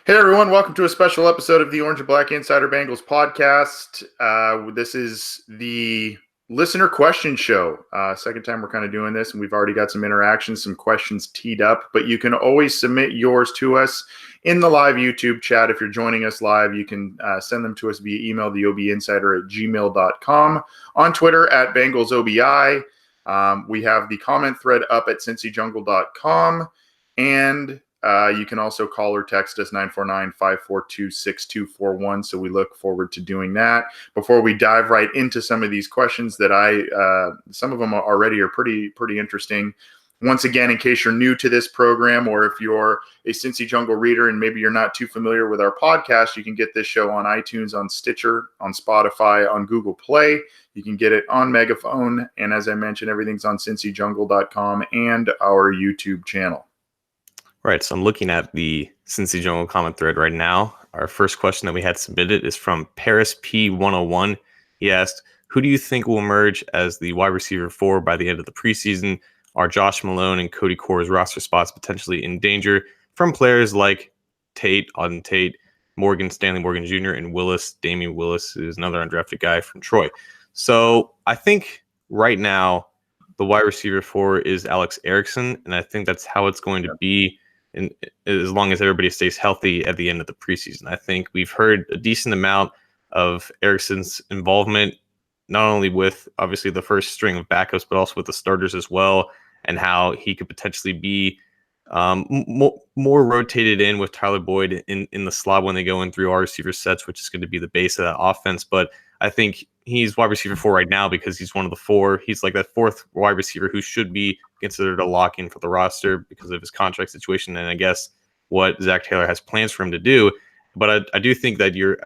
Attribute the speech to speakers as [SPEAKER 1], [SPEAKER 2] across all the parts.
[SPEAKER 1] Hey everyone, welcome to a special episode of the Orange and Black Insider Bengals podcast. This is the listener question show. Second time we're kind of doing this, and we've already got some interactions, some questions teed up, but you can always submit yours to us in the live YouTube chat. If you're joining us live, you can send them to us via email, theobinsider@gmail.com, on Twitter at BengalsOBI. We have the comment thread up at cincyjungle.com, and you can also call or text us 949-542-6241. So we look forward to doing that. Before we dive right into some of these questions that some of them already are pretty interesting. Once again, in case you're new to this program, or if you're a Cincy Jungle reader and maybe you're not too familiar with our podcast, you can get this show on iTunes, on Stitcher, on Spotify, on Google Play. You can get it on Megaphone. And as I mentioned, everything's on cincyjungle.com and our YouTube channel.
[SPEAKER 2] Right, so I'm looking at the Cincy Jungle comment thread right now. Our first question that we had submitted is from Paris P101. He asked, who do you think will emerge as the wide receiver 4 by the end of the preseason? Are Josh Malone and Cody Core's roster spots potentially in danger from players like Tate, Auden Tate, Stanley Morgan Jr., and Damian Willis is another undrafted guy from Troy. So I think right now the wide receiver 4 is Alex Erickson, and I think that's how it's going to be. And as long as everybody stays healthy at the end of the preseason. I think we've heard a decent amount of Erickson's involvement, not only with obviously the first string of backups, but also with the starters as well, and how he could potentially be more rotated in with Tyler Boyd in the slot when they go in through our receiver sets, which is going to be the base of that offense. But I think he's wide receiver 4 right now because he's one of the 4. He's like that 4th wide receiver who should be considered a lock-in for the roster because of his contract situation and I guess what Zach Taylor has plans for him to do. But I do think that you're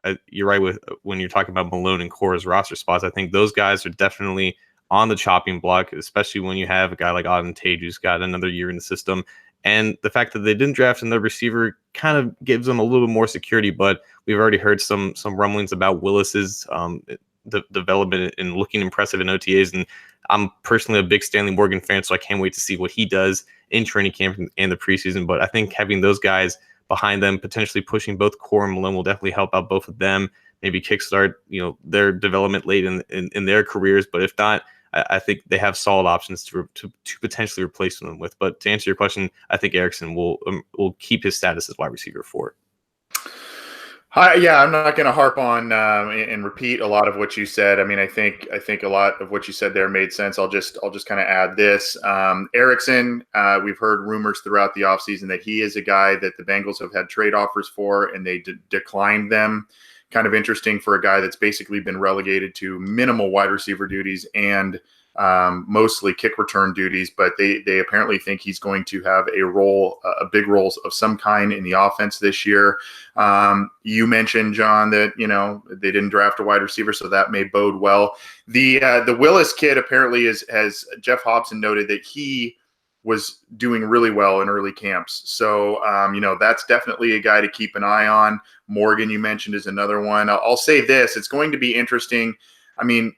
[SPEAKER 2] right with when you're talking about Malone and Core's roster spots. I think those guys are definitely on the chopping block, especially when you have a guy like Auden Tate who's got another year in the system. And the fact that they didn't draft another receiver kind of gives them a little bit more security. But we've already heard some rumblings about Willis's development and looking impressive in OTAs. And I'm personally a big Stanley Morgan fan, so I can't wait to see what he does in training camp and the preseason. But I think having those guys behind them, potentially pushing both Core and Malone, will definitely help out both of them. Maybe kickstart their development late in their careers. But if not, I think they have solid options to potentially replace them with. But to answer your question, I think Erickson will keep his status as wide receiver 4.
[SPEAKER 1] Yeah, I'm not going to harp on and repeat a lot of what you said. I mean, I think a lot of what you said there made sense. I'll just kind of add this. Erickson, we've heard rumors throughout the offseason that he is a guy that the Bengals have had trade offers for, and they declined them. Kind of interesting for a guy that's basically been relegated to minimal wide receiver duties and mostly kick return duties, but they apparently think he's going to have a big role of some kind in the offense this year. You mentioned, John, that they didn't draft a wide receiver, so that may bode well. The Willis kid apparently has Jeff Hobson noted that he was doing really well in early camps. So, that's definitely a guy to keep an eye on. Morgan, you mentioned, is another one. I'll say this. It's going to be interesting. I mean,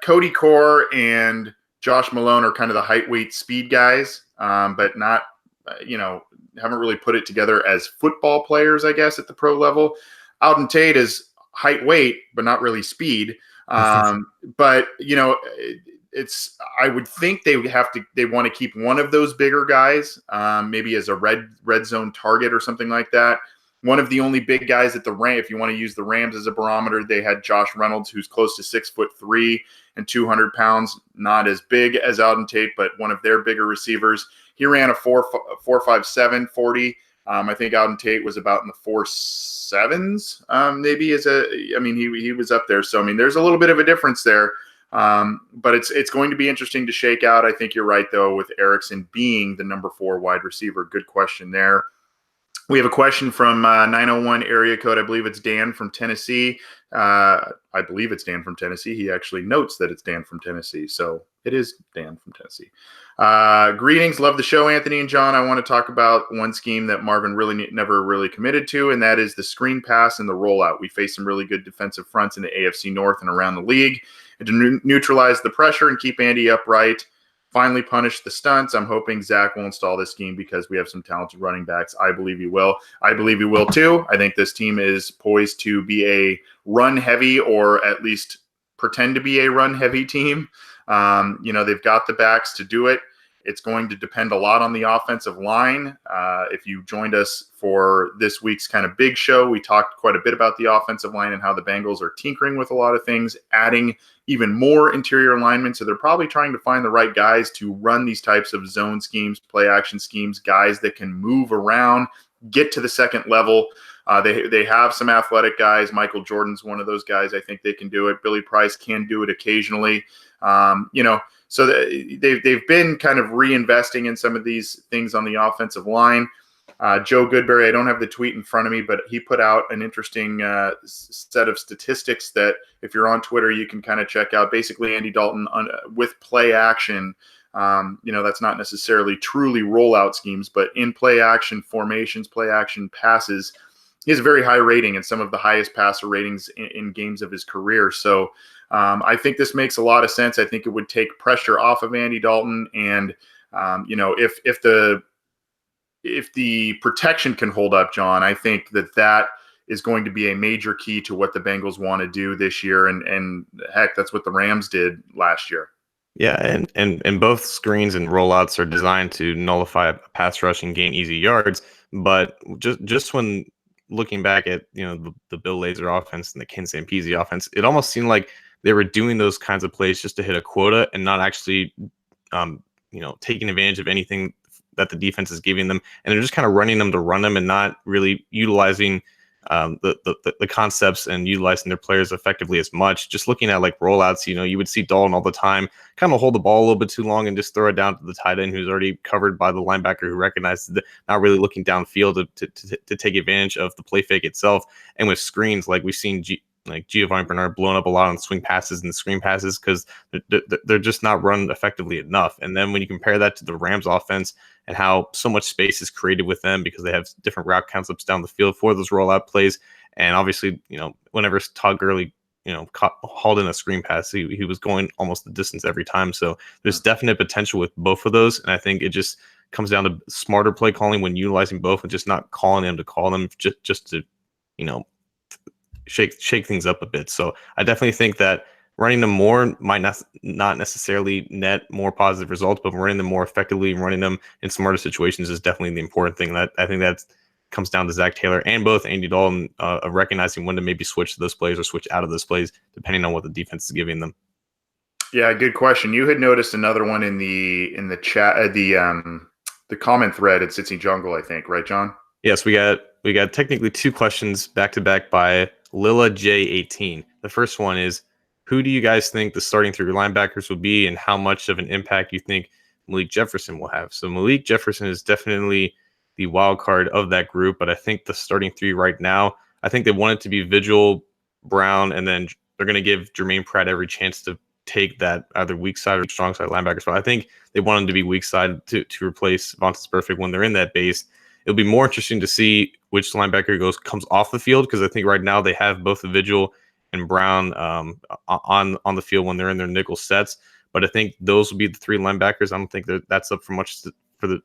[SPEAKER 1] Cody Core and Josh Malone are kind of the height, weight, speed guys, but not, haven't really put it together as football players, I guess, at the pro level. Auden Tate is height, weight, but not really speed. But, I would think they want to keep one of those bigger guys, maybe as a red zone target or something like that. One of the only big guys at the Rams, if you want to use the Rams as a barometer, they had Josh Reynolds, who's close to 6'3" and 200 pounds, not as big as Auden Tate, but one of their bigger receivers. He ran a 4.57 40. I think Auden Tate was about in the 4.7s, maybe he was up there. So, there's a little bit of a difference there. But it's going to be interesting to shake out. I think you're right, though, with Erickson being the number 4 wide receiver. Good question there. We have a question from 901 area code. I believe it's Dan from Tennessee. He actually notes that it's Dan from Tennessee. So it is Dan from Tennessee. Greetings. Love the show, Anthony and John. I want to talk about one scheme that Marvin never really committed to, and that is the screen pass and the rollout. We face some really good defensive fronts in the AFC North and around the league. And to neutralize the pressure and keep Andy upright, finally punish the stunts. I'm hoping Zach will install this scheme because we have some talented running backs. I believe he will. I believe he will too. I think this team is poised to be a run heavy, or at least pretend to be a run heavy team. They've got the backs to do it. It's going to depend a lot on the offensive line. If you joined us for this week's kind of big show, we talked quite a bit about the offensive line and how the Bengals are tinkering with a lot of things, adding even more interior linemen. So they're probably trying to find the right guys to run these types of zone schemes, play action schemes, guys that can move around, get to the second level. They have some athletic guys. Michael Jordan's one of those guys. I think they can do it. Billy Price can do it occasionally. So they've been kind of reinvesting in some of these things on the offensive line. Joe Goodberry, I don't have the tweet in front of me, but he put out an interesting set of statistics that if you're on Twitter, you can kind of check out. Basically, Andy Dalton with play action, that's not necessarily truly rollout schemes, but in play action formations, play action passes, he has a very high rating and some of the highest passer ratings in games of his career. So I think this makes a lot of sense. I think it would take pressure off of Andy Dalton. And, if the protection can hold up, John, I think that is going to be a major key to what the Bengals want to do this year. And heck, that's what the Rams did last year.
[SPEAKER 2] Yeah, and both screens and rollouts are designed to nullify a pass rush and gain easy yards. But just when looking back at the Bill Lazor offense and the Ken Sampezi offense, it almost seemed like they were doing those kinds of plays just to hit a quota and not actually taking advantage of anything that the defense is giving them, and they're just kind of running them to run them and not really utilizing the concepts and utilizing their players effectively as much. Just looking at like rollouts, you would see Dalton all the time kind of hold the ball a little bit too long and just throw it down to the tight end who's already covered by the linebacker who recognizes that, not really looking downfield to take advantage of the play fake itself. And with screens, like we've seen Giovanni Bernard blown up a lot on swing passes and screen passes because they're just not run effectively enough. And then when you compare that to the Rams offense and how so much space is created with them because they have different route concepts down the field for those rollout plays. And obviously, whenever Todd Gurley, hauled in a screen pass, he was going almost the distance every time. So there's definite potential with both of those. And I think it just comes down to smarter play calling when utilizing both and just not calling them to call them just to, shake things up a bit. So I definitely think that running them more might not necessarily net more positive results, but running them more effectively and running them in smarter situations is definitely the important thing. That I think that comes down to Zach Taylor and both Andy Dalton of recognizing when to maybe switch to those plays or switch out of those plays, depending on what the defense is giving them.
[SPEAKER 1] Yeah, good question. You had noticed another one in the chat, the comment thread at Sitzy Jungle, I think, right, John?
[SPEAKER 2] Yes, we got technically two questions back to back by Lila J18. The first one is, who do you guys think the starting three linebackers will be, and how much of an impact you think Malik Jefferson will have? So Malik Jefferson is definitely the wild card of that group, but I think the starting three right now, I think they want it to be Vigil, Brown, and then they're going to give Jermaine Pratt every chance to take that either weak side or strong side linebacker spot. I think they want him to be weak side to replace Vontaze Burfict when they're in that base. It'll be more interesting to see which linebacker comes off the field, because I think right now they have both the Vigil and Brown on the field when they're in their nickel sets. But I think those will be the three linebackers. I don't think that's up for much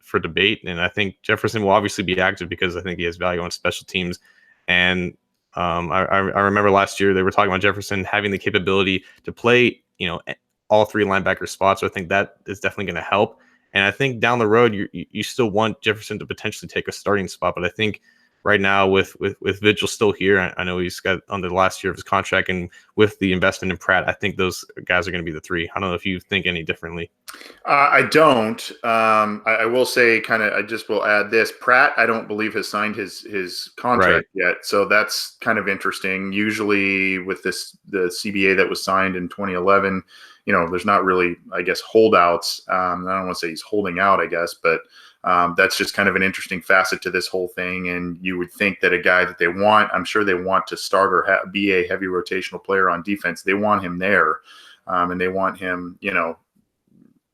[SPEAKER 2] for debate. And I think Jefferson will obviously be active because I think he has value on special teams. And I remember last year they were talking about Jefferson having the capability to play, all three linebacker spots. So I think that is definitely going to help. And I think down the road, you still want Jefferson to potentially take a starting spot. But I think right now with Vigil still here, I know he's got under the last year of his contract, and with the investment in Pratt, I think those guys are going to be the three. I don't know if you think any differently.
[SPEAKER 1] I don't. I will say I just will add this. Pratt, I don't believe has signed his contract yet. So that's kind of interesting. Usually with the CBA that was signed in 2011, there's not really, I guess, holdouts. I don't want to say he's holding out, I guess, but that's just kind of an interesting facet to this whole thing. And you would think that a guy that they want, I'm sure they want to start or be a heavy rotational player on defense. They want him there, and they want him,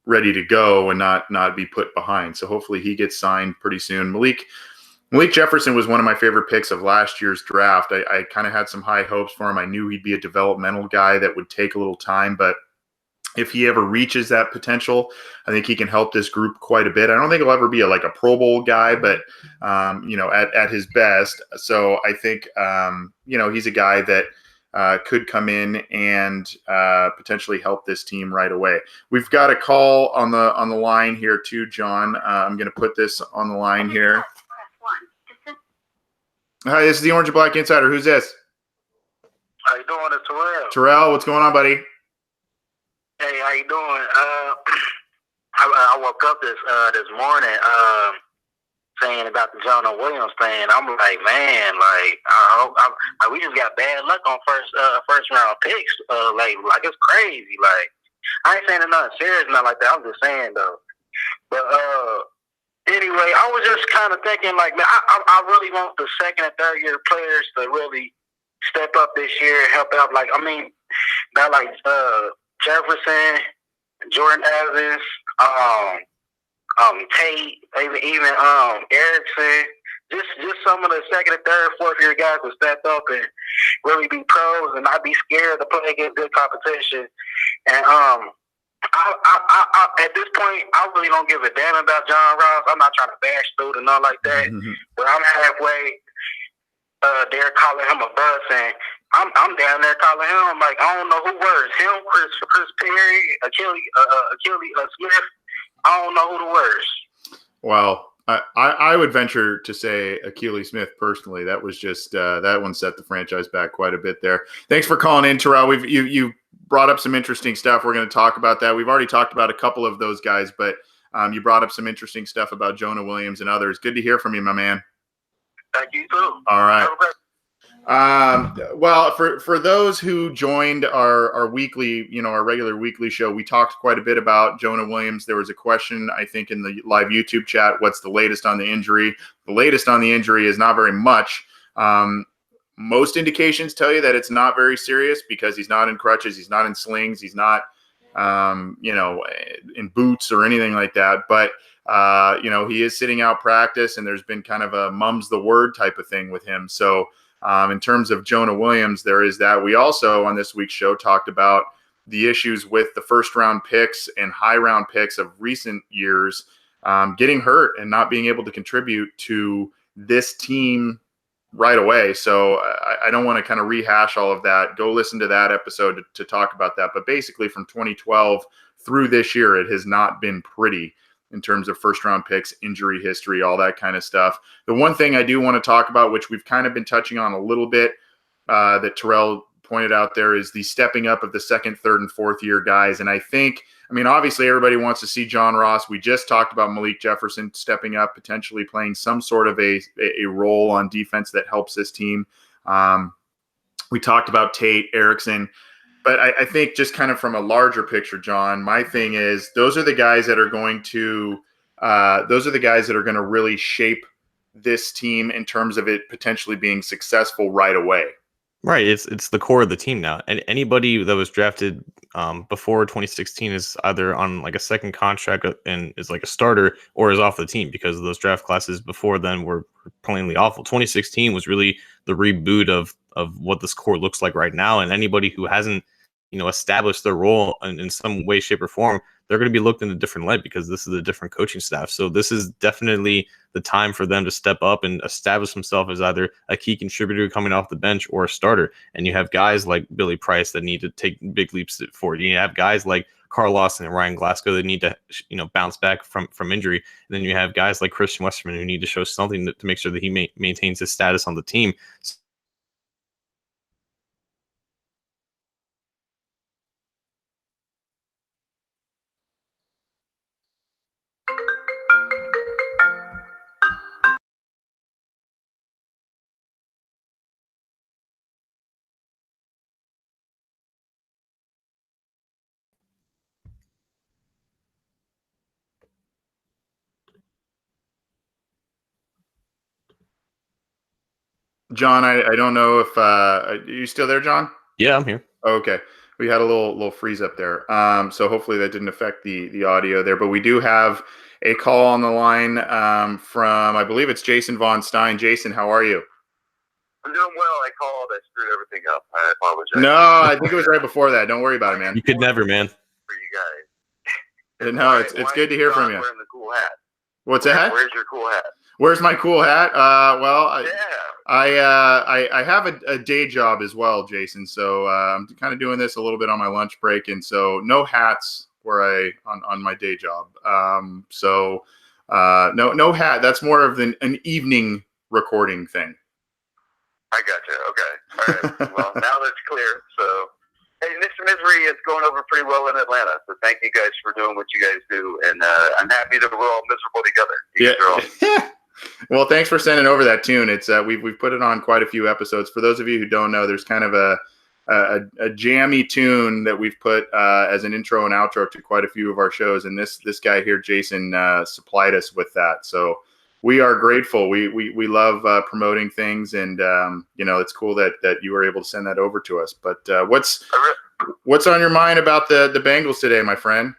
[SPEAKER 1] ready to go and not be put behind. So hopefully he gets signed pretty soon. Malik Jefferson was one of my favorite picks of last year's draft. I kind of had some high hopes for him. I knew he'd be a developmental guy that would take a little time, but if he ever reaches that potential, I think he can help this group quite a bit. I don't think he'll ever be like a Pro Bowl guy, but at his best. So I think he's a guy that could come in and potentially help this team right away. We've got a call on the line here too, John. I'm going to put this on the line here. Hi, this is the Orange and Black Insider. Who's this?
[SPEAKER 3] How you doing? It's Terrell.
[SPEAKER 1] Terrell, what's going on, buddy?
[SPEAKER 3] Hey, how you doing? I woke up this morning saying about the Jonah Williams thing. I'm like, man, we just got bad luck on first round picks. Like it's crazy. Like, I ain't saying nothing serious, nothing like that. I'm just saying though. But anyway, I was just kind of thinking, like, man, I really want the second and third year players to really step up this year and help out. Like, I mean, not like Jefferson, Jordan Evans, Tate, even Erickson, just some of the second and third, fourth year guys will step up and really be pros and not be scared to play against good competition. And I at this point, I really don't give a damn about John Ross. I'm not trying to bash dude and nothing like that. Mm-hmm. But I'm halfway there calling him a bust, and I'm down there calling him like, I don't know who worse, him, Chris Perry, Achilles Smith. I don't know who the worst.
[SPEAKER 1] Well, I would venture to say Achilles Smith personally. That was just that one set the franchise back quite a bit there. Thanks for calling in, Terrell. You brought up some interesting stuff. We're going to talk about that. We've already talked about a couple of those guys, but you brought up some interesting stuff about Jonah Williams and others. Good to hear from you, my man.
[SPEAKER 3] Thank you too.
[SPEAKER 1] All right. Well, for those who joined our weekly, our regular weekly show, we talked quite a bit about Jonah Williams. There was a question, I think, in the live YouTube chat, what's the latest on the injury? The latest on the injury is not very much. Most indications tell you that it's not very serious because he's not in crutches, he's not in slings, he's not, in boots or anything like that. But, he is sitting out practice, and there's been kind of a mum's the word type of thing with him. So, in terms of Jonah Williams, there is that. We also, on this week's show, talked about the issues with the first-round picks and high-round picks of recent years getting hurt and not being able to contribute to this team right away. So I don't want to kind of rehash all of that. Go listen to that episode to talk about that. But basically, from 2012 through this year, it has not been pretty in terms of first-round picks, injury history, all that kind of stuff. The one thing I do want to talk about, which we've kind of been touching on a little bit, that Terrell pointed out there, is the stepping up of the second, third, and fourth-year guys. And I think, obviously everybody wants to see John Ross. We just talked about Malik Jefferson stepping up, potentially playing some sort of a role on defense that helps this team. We talked about Tate, Erickson. But I think just kind of from a larger picture, John, my thing is those are the guys that are going to really shape this team in terms of it potentially being successful right away.
[SPEAKER 2] Right. It's the core of the team now. And anybody that was drafted before 2016 is either on like a second contract and is like a starter or is off the team because those draft classes before then were plainly awful. 2016 was really the reboot of what this core looks like right now. And anybody who hasn't established their role in some way, shape, or form, they're going to be looked in a different light because this is a different coaching staff. So this is definitely the time for them to step up and establish themselves as either a key contributor coming off the bench or a starter. And you have guys like Billy Price that need to take big leaps forward. You have guys like Carl Lawson and Ryan Glasgow that need to, bounce back from injury. And then you have guys like Christian Westerman who need to show something to make sure that he maintains his status on the team.
[SPEAKER 1] John, I don't know if are you still there, John?
[SPEAKER 2] Yeah, I'm here.
[SPEAKER 1] Okay. We had a little freeze up there. So hopefully that didn't affect the audio there, but we do have a call on the line from, I believe it's Jason Von Stein. Jason, how are you?
[SPEAKER 4] I'm doing well. I called. I screwed everything up. I apologize.
[SPEAKER 1] No, I think it was right before that. Don't worry about it, man.
[SPEAKER 2] You could never, man.
[SPEAKER 4] for you guys.
[SPEAKER 1] No, it's good to hear from you.
[SPEAKER 4] Wearing the cool hat.
[SPEAKER 1] What's that?
[SPEAKER 4] Where's your cool hat?
[SPEAKER 1] Where's my cool hat? Well,
[SPEAKER 4] Yeah.
[SPEAKER 1] I have a day job as well, Jason. So I'm kind of doing this a little bit on my lunch break, and so no hats on my day job. No hat. That's more of an evening recording thing.
[SPEAKER 4] I gotcha. Okay. All right. Well, now that's clear. So, hey, Mr. Misery, it's going over pretty well in Atlanta. So thank you guys for doing what you guys do, and I'm happy that we're all miserable together.
[SPEAKER 1] Yeah. Well, thanks for sending over that tune. It's we've put it on quite a few episodes. For those of you who don't know, there's kind of a jammy tune that we've put as an intro and outro to quite a few of our shows, and this guy here, Jason, supplied us with that. So we are grateful. We love promoting things, and it's cool that you were able to send that over to us. But what's on your mind about the Bengals today, my friend?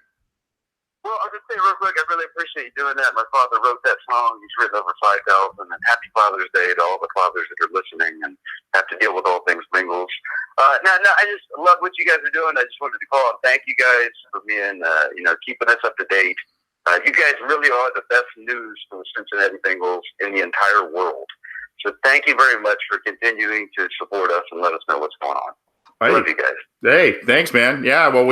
[SPEAKER 4] Well, I'll just say real quick, I really appreciate you doing that. My father wrote that song. He's written over 5,000. And happy Father's Day to all the fathers that are listening and have to deal with all things Bengals. No, I just love what you guys are doing. I just wanted to call and thank you guys for being, keeping us up to date. You guys really are the best news for the Cincinnati Bengals in the entire world. So thank you very much for continuing to support us and let us know what's going on. I love you guys. Hey,
[SPEAKER 1] thanks, man. Yeah, well,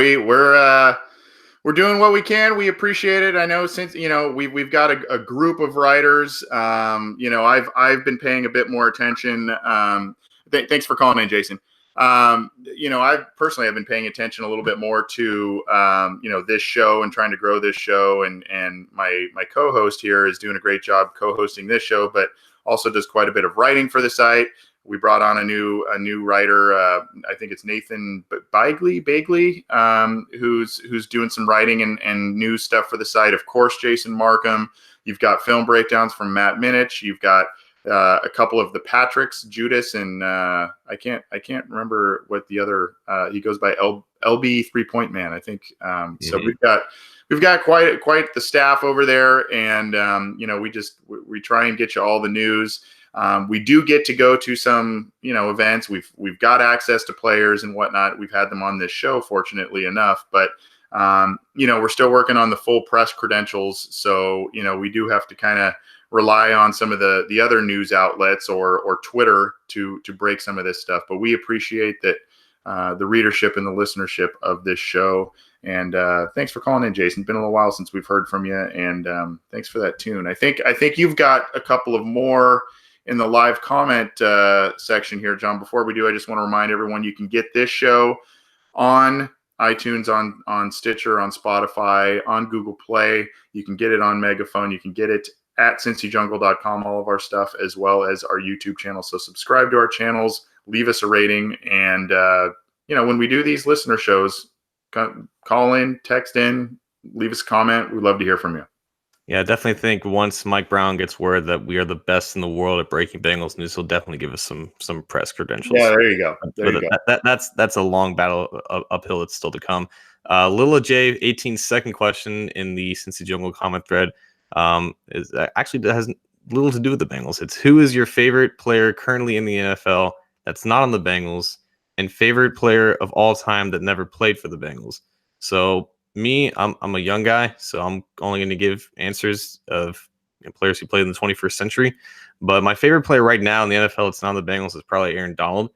[SPEAKER 1] we're doing what we can. We appreciate it. I know since we've got a group of writers. I've been paying a bit more attention. Thanks for calling in, Jason. I personally have been paying attention a little bit more to this show and trying to grow this show. And my co-host here is doing a great job co-hosting this show, but also does quite a bit of writing for the site. We brought on a new writer. I think it's Nathan Bagley, who's doing some writing and news stuff for the site. Of course, Jason Markham. You've got film breakdowns from Matt Minich. You've got a couple of the Patricks, Judas, and I can't remember what the other. He goes by LB 3-Point Man, I think. So we've got quite the staff over there, and we try and get you all the news. We do get to go to some, events. We've got access to players and whatnot. We've had them on this show, fortunately enough, but we're still working on the full press credentials. So, we do have to kind of rely on some of the other news outlets or Twitter to break some of this stuff. But we appreciate that the readership and the listenership of this show. And thanks for calling in, Jason. It's been a little while since we've heard from you, and thanks for that tune. I think you've got a couple of more in the live comment section here, John. Before we do, I just want to remind everyone you can get this show on iTunes, on Stitcher, on Spotify, on Google Play. You can get it on Megaphone. You can get it at cincyjungle.com, all of our stuff, as well as our YouTube channel. So subscribe to our channels, leave us a rating, and when we do these listener shows, call in, text in, leave us a comment. We'd love to hear from you.
[SPEAKER 2] Yeah, I definitely think once Mike Brown gets word that we are the best in the world at breaking Bengals news, he'll definitely give us some press credentials.
[SPEAKER 1] Yeah, there you go.
[SPEAKER 2] That's a long battle uphill that's still to come. Lila J, 18-second question in the Cincy Jungle comment thread is actually has little to do with the Bengals. It's who is your favorite player currently in the NFL that's not on the Bengals, and favorite player of all time that never played for the Bengals. So me, I'm a young guy, so I'm only going to give answers of players who played in the 21st century. But my favorite player right now in the NFL that's not on the Bengals is probably Aaron Donald,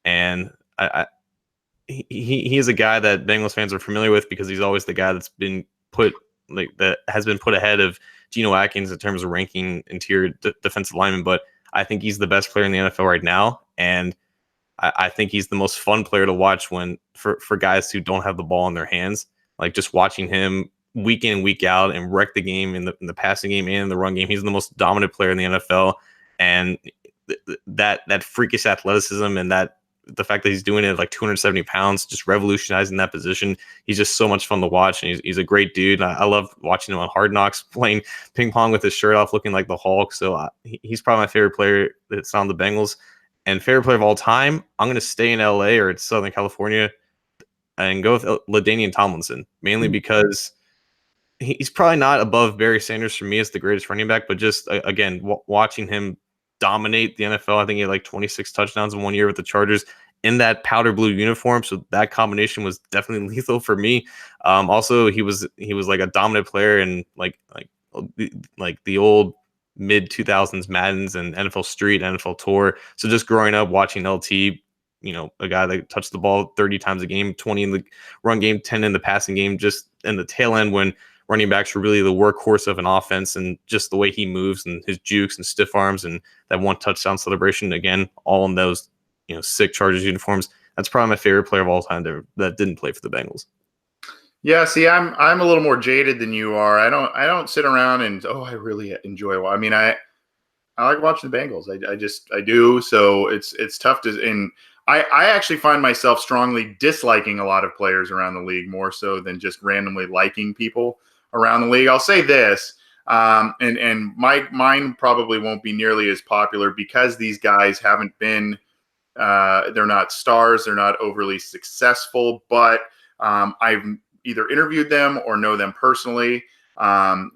[SPEAKER 2] and he is a guy that Bengals fans are familiar with because he's always the guy that's been put ahead of Geno Atkins in terms of ranking interior defensive linemen. But I think he's the best player in the NFL right now, and I think he's the most fun player to watch for guys who don't have the ball in their hands. Like just watching him week in, week out and wreck the game in the passing game and in the run game. He's the most dominant player in the NFL. And that freakish athleticism and the fact that he's doing it at like 270 pounds, just revolutionizing that position. He's just so much fun to watch. And he's a great dude. I love watching him on Hard Knocks playing ping pong with his shirt off, looking like the Hulk. So he's probably my favorite player that's on the Bengals. And favorite player of all time, I'm going to stay in LA or Southern California and go with LaDainian Tomlinson, mainly because he's probably not above Barry Sanders for me as the greatest running back, but just, again, watching him dominate the NFL. I think he had like 26 touchdowns in 1 year with the Chargers, in that powder blue uniform, so that combination was definitely lethal for me. Also, he was like a dominant player in like the old mid 2000s Maddens and NFL Street, NFL Tour. So just growing up watching LT, a guy that touched the ball 30 times a game, 20 in the run game, 10 in the passing game, just in the tail end when running backs were really the workhorse of an offense, and just the way he moves and his jukes and stiff arms and that one touchdown celebration, again, all in those sick Chargers uniforms. That's probably my favorite player of all time that didn't play for the Bengals.
[SPEAKER 1] Yeah, see, I'm a little more jaded than you are. I don't sit around and I really enjoy. I mean, I like watching the Bengals. I do. So it's tough to. And I actually find myself strongly disliking a lot of players around the league more so than just randomly liking people around the league. I'll say this, and mine probably won't be nearly as popular because these guys haven't been. They're not stars. They're not overly successful, but I've either interviewed them or know them personally. I've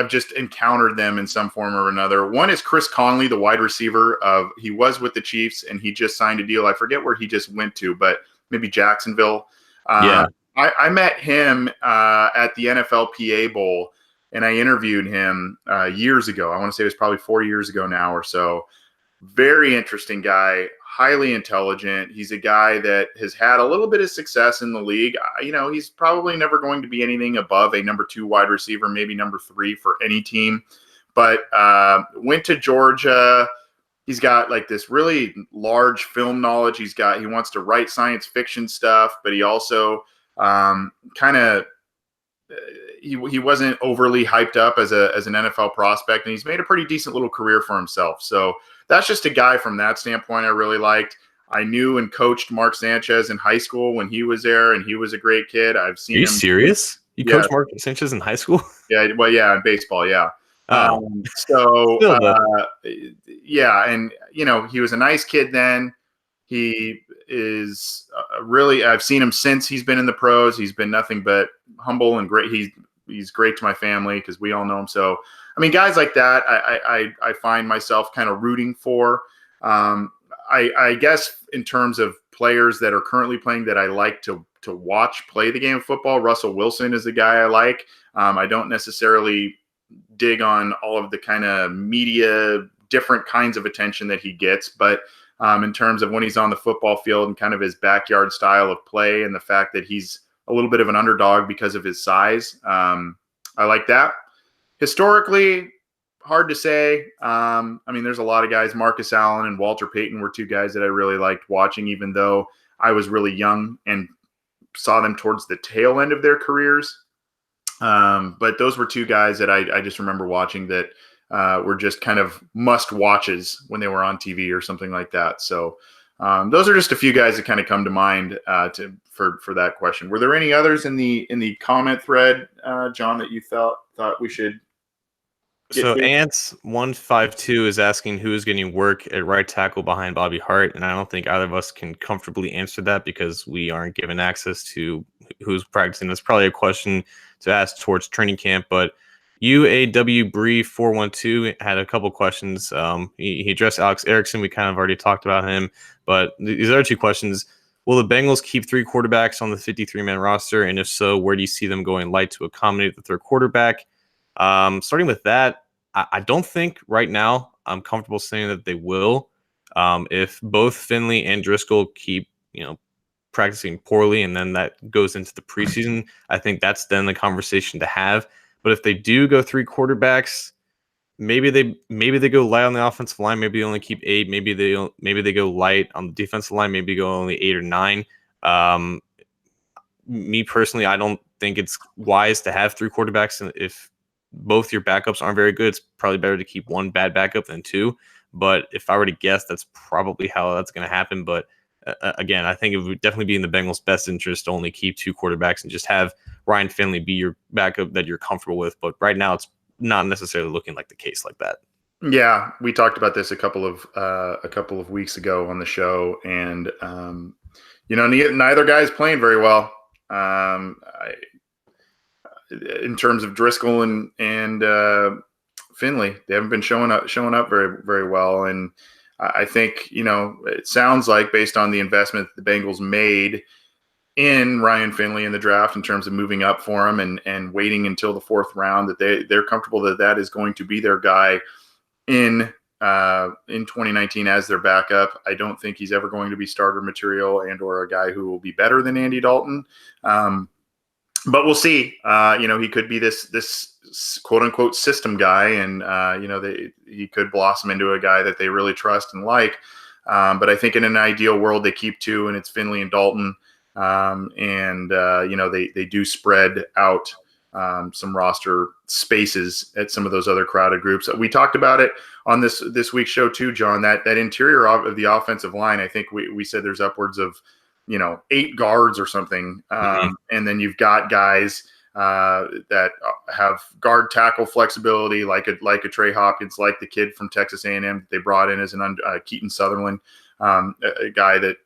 [SPEAKER 1] just encountered them in some form or another. One is Chris Conley, the wide receiver. He was with the Chiefs, and he just signed a deal. I forget where he just went to, but maybe Jacksonville.
[SPEAKER 2] Yeah.
[SPEAKER 1] I met him at the NFLPA Bowl, and I interviewed him years ago. I want to say it was probably 4 years ago now or so. Very interesting guy, highly intelligent. He's a guy that has had a little bit of success in the league. He's probably never going to be anything above a number 2 wide receiver, maybe number 3 for any team, but went to Georgia. He's got like this really large film knowledge. He wants to write science fiction stuff, but he also he wasn't overly hyped up as an NFL prospect, and he's made a pretty decent little career for himself. So that's just a guy from that standpoint I really liked. I knew and coached Mark Sanchez in high school when he was there, and he was a great kid. I've seen him.
[SPEAKER 2] Are you serious? You coached Mark Sanchez in high school?
[SPEAKER 1] Yeah, well, yeah, in baseball, yeah.
[SPEAKER 2] Oh.
[SPEAKER 1] Yeah, and he was a nice kid then. He is really. I've seen him since he's been in the pros. He's been nothing but humble and great. He's great to my family because we all know him. So, I mean, guys like that, I find myself kind of rooting for. I guess in terms of players that are currently playing that I like to watch play the game of football, Russell Wilson is the guy I like. I don't necessarily dig on all of the kind of media, different kinds of attention that he gets, but in terms of when he's on the football field and kind of his backyard style of play and the fact that he's a little bit of an underdog because of his size, I like that. Historically, hard to say. I mean, there's a lot of guys. Marcus Allen and Walter Payton were 2 guys that I really liked watching, even though I was really young and saw them towards the tail end of their careers. But those were 2 guys that I just remember watching that were just kind of must watches when they were on TV or something like that. So those are just a few guys that kind of come to mind for that question. Were there any others in the comment thread, John, that you thought we should?
[SPEAKER 2] So Ants152 is asking who is getting work at right tackle behind Bobby Hart, and I don't think either of us can comfortably answer that because we aren't given access to who's practicing. That's probably a question to ask towards training camp, but UAW Bree 412 had a couple questions. He addressed Alex Erickson. We kind of already talked about him, but these other 2 questions. Will the Bengals keep 3 quarterbacks on the 53-man roster? And if so, where do you see them going light to accommodate the 3rd quarterback? Starting with that, I don't think right now I'm comfortable saying that they will. If both Finley and Driscoll keep, practicing poorly, and then that goes into the preseason, I think that's then the conversation to have. But if they do go 3 quarterbacks, maybe they go light on the offensive line. Maybe they only keep 8. Maybe they go light on the defensive line. Maybe go only 8 or 9. Me personally, I don't think it's wise to have 3 quarterbacks. And if both your backups aren't very good, it's probably better to keep 1 bad backup than 2. But if I were to guess, that's probably how that's going to happen. But again, I think it would definitely be in the Bengals' best interest to only keep 2 quarterbacks and just have Ryan Finley be your backup that you're comfortable with. But right now, it's not necessarily looking like the case like that.
[SPEAKER 1] Yeah, we talked about this a couple of weeks ago on the show, and neither guy is playing very well. In terms of Driscoll and Finley, they haven't been showing up very, very well. And I think, it sounds like based on the investment that the Bengals made in Ryan Finley in the draft in terms of moving up for him and waiting until the 4th round, that they're comfortable that is going to be their guy in 2019 as their backup. I don't think he's ever going to be starter material and or a guy who will be better than Andy Dalton. But we'll see. He could be this quote unquote system guy, and he could blossom into a guy that they really trust and like. But I think in an ideal world they keep 2, and it's Finley and Dalton. They do spread out some roster spaces at some of those other crowded groups. We talked about it on this week's show too, John, that interior of the offensive line. I think we said there's upwards of 8 guards or something. And then you've got guys that have guard tackle flexibility, like a Trey Hopkins, like the kid from Texas A&M that they brought in as Keaton Sutherland, a guy that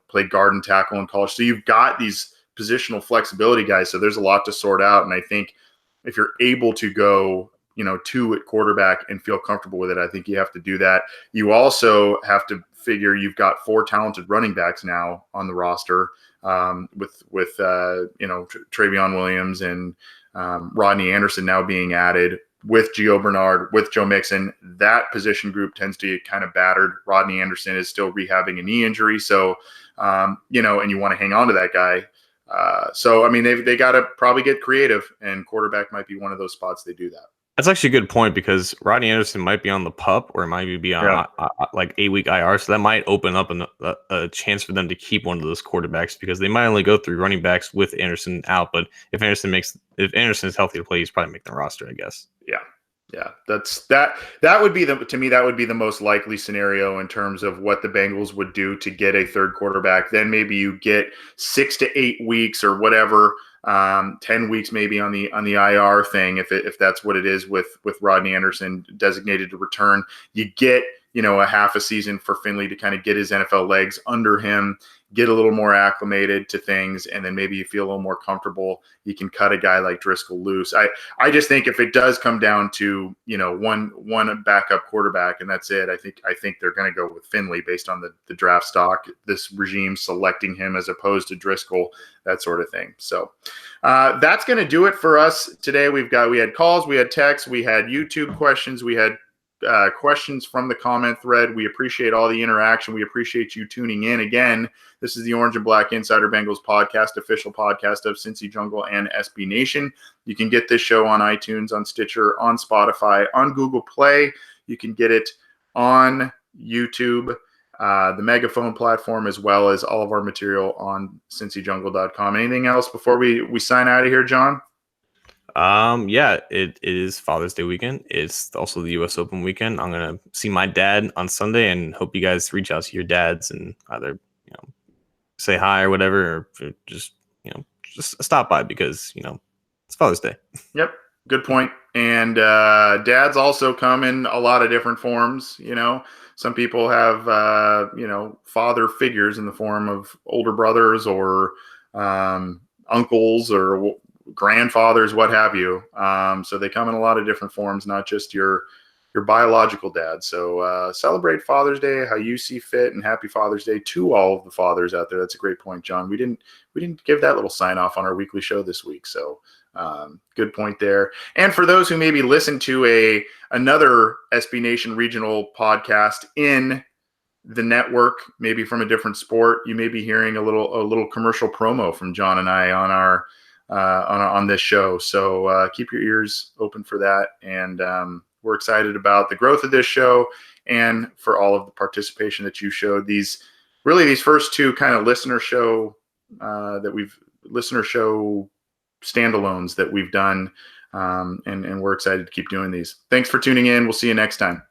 [SPEAKER 1] played guard and tackle in college. So you've got these positional flexibility guys. So there's a lot to sort out. And I think if you're able to go 2 at quarterback and feel comfortable with it, I think you have to do that. You also have to figure you've got 4 talented running backs now on the roster, with Travion Williams and Rodney Anderson now being added, with Gio Bernard, with Joe Mixon. That position group tends to get kind of battered. Rodney Anderson is still rehabbing a knee injury. So, and you want to hang on to that guy. They got to probably get creative, and quarterback might be one of those spots they do that.
[SPEAKER 2] That's actually a good point, because Rodney Anderson might be on the PUP, or it might be on like 8-week IR. So that might open up a chance for them to keep one of those quarterbacks, because they might only go through running backs with Anderson out. But if Anderson is healthy to play, he's probably making the roster, I guess.
[SPEAKER 1] Yeah. That would be that would be the most likely scenario in terms of what the Bengals would do to get a 3rd quarterback. Then maybe you get 6 to 8 weeks or whatever, 10 weeks maybe on the IR thing, if that's what it is with Rodney Anderson designated to return. You get a half a season for Finley to kind of get his NFL legs under him, get a little more acclimated to things, and then maybe you feel a little more comfortable. You can cut a guy like Driscoll loose. I just think if it does come down to one backup quarterback and that's it, I think they're going to go with Finley based on the draft stock, this regime selecting him as opposed to Driscoll, that sort of thing. So that's going to do it for us today. We had calls, we had texts, we had YouTube questions, we had questions from the comment thread. We appreciate all the interaction. We appreciate you tuning in. Again, this is the Orange and Black Insider Bengals podcast, official podcast of Cincy Jungle and SB Nation. You can get this show on iTunes, on Stitcher, on Spotify, on Google Play. You can get it on YouTube, the Megaphone platform, as well as all of our material on cincyjungle.com. Anything else before we sign out of here, John?
[SPEAKER 2] It is Father's Day weekend. It's also the US Open weekend. I'm gonna see my dad on Sunday, and hope you guys reach out to your dads and either say hi or whatever, or just stop by, because it's Father's Day.
[SPEAKER 1] Yep, good point. And dads also come in a lot of different forms. Some people have father figures in the form of older brothers or uncles or grandfathers, what have you. So they come in a lot of different forms, not just your biological dad. So celebrate Father's Day how you see fit, and happy Father's Day to all of the fathers out there. That's a great point, John. We didn't give that little sign off on our weekly show this week. So good point there. And for those who maybe listen to another SB Nation regional podcast in the network, maybe from a different sport, you may be hearing a little commercial promo from John and I on this show. So keep your ears open for that. And we're excited about the growth of this show and for all of the participation that you showed. These first 2 kind of listener show standalones that we've done. And we're excited to keep doing these. Thanks for tuning in. We'll see you next time.